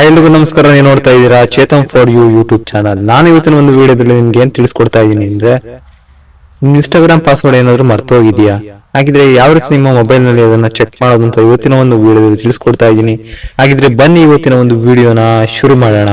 ಎಲ್ರಿಗೂ ನಮಸ್ಕಾರ. ನೀವು ನೋಡ್ತಾ ಇದ್ದೀರಾ Chetan for you YouTube channel. ನಾನು ಇವತ್ತಿನ ಒಂದು ವಿಡಿಯೋದಲ್ಲಿ ನಿಮ್ಗೆ ಏನ್ ತಿಳಿಸ್ಕೊಡ್ತಾ ಇದ್ದೀನಿ ಅಂದ್ರೆ, ನಿಮ್ ಇನ್ಸ್ಟಾಗ್ರಾಮ್ ಪಾಸ್ವರ್ಡ್ ಏನಾದ್ರು ಮರ್ತೋಗಿದ್ಯಾ, ಹಾಗಿದ್ರೆ ಯಾವ ರೀತಿ ನಿಮ್ಮ ಮೊಬೈಲ್ ನಲ್ಲಿ ಅದನ್ನ ಚೆಕ್ ಮಾಡೋದು ಅಂತ ಇವತ್ತಿನ ಒಂದು ವಿಡಿಯೋದಲ್ಲಿ ತಿಳಿಸ್ಕೊಡ್ತಾ ಇದ್ದೀನಿ. ಹಾಗಿದ್ರೆ ಬನ್ನಿ ಇವತ್ತಿನ ಒಂದು ವಿಡಿಯೋನ ಶುರು ಮಾಡೋಣ.